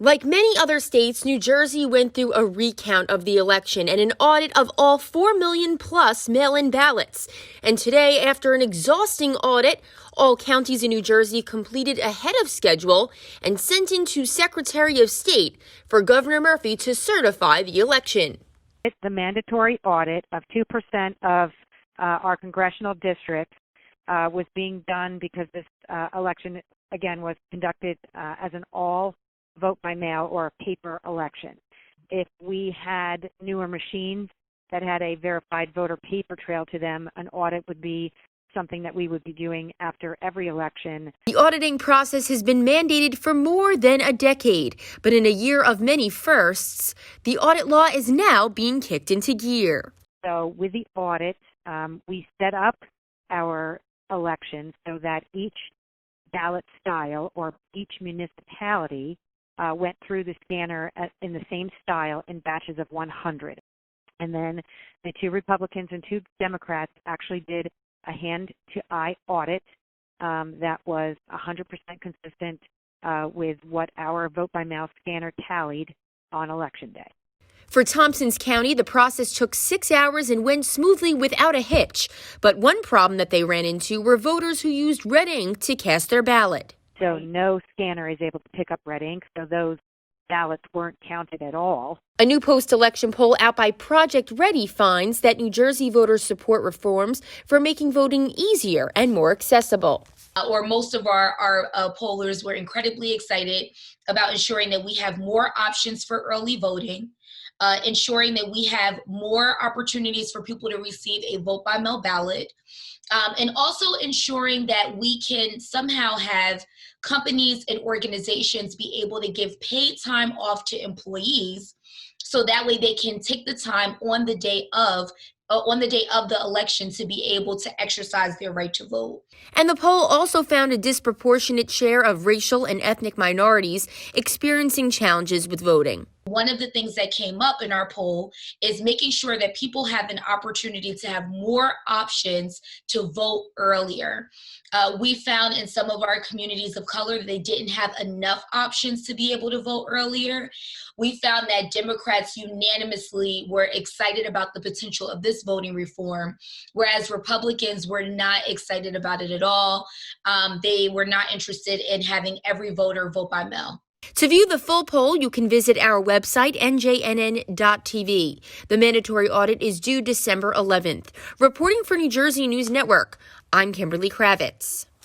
Like many other states, New Jersey went through a recount of the election and an audit of all 4 million plus mail-in ballots. And today, after an exhausting audit, all counties in New Jersey completed ahead of schedule and sent in to Secretary of State for Governor Murphy to certify the election. The mandatory audit of 2% of our congressional districts was being done because this election, again, was conducted as an all vote by mail or a paper election. If we had newer machines that had a verified voter paper trail to them, an audit would be something that we would be doing after every election. The auditing process has been mandated for more than a decade, but in a year of many firsts, the audit law is now being kicked into gear. So with the audit, we set up our elections so that each ballot style or each municipality went through the scanner in the same style in batches of 100. And then the two Republicans and two Democrats actually did a hand-to-eye audit that was 100% consistent with what our vote-by-mail scanner tallied on Election Day. For Tompkins County, the process took 6 hours and went smoothly without a hitch. But one problem that they ran into were voters who used red ink to cast their ballot. So no scanner is able to pick up red ink, so those ballots weren't counted at all. A new post-election poll out by Project Ready finds that New Jersey voters support reforms for making voting easier and more accessible. Most of our pollers were incredibly excited about ensuring that we have more options for early voting, ensuring that we have more opportunities for people to receive a vote-by-mail ballot, and also ensuring that we can somehow have companies and organizations be able to give paid time off to employees so that way they can take the time on the day of the election to be able to exercise their right to vote. And the poll also found a disproportionate share of racial and ethnic minorities experiencing challenges with voting. One of the things that came up in our poll is making sure that people have an opportunity to have more options to vote earlier. We found in some of our communities of color they didn't have enough options to be able to vote earlier. We found that Democrats unanimously were excited about the potential of this voting reform, whereas Republicans were not excited about it at all. They were not interested in having every voter vote by mail. To view the full poll, you can visit our website, njnn.tv. The mandatory audit is due December 11th. Reporting for New Jersey News Network, I'm Kimberly Kravitz.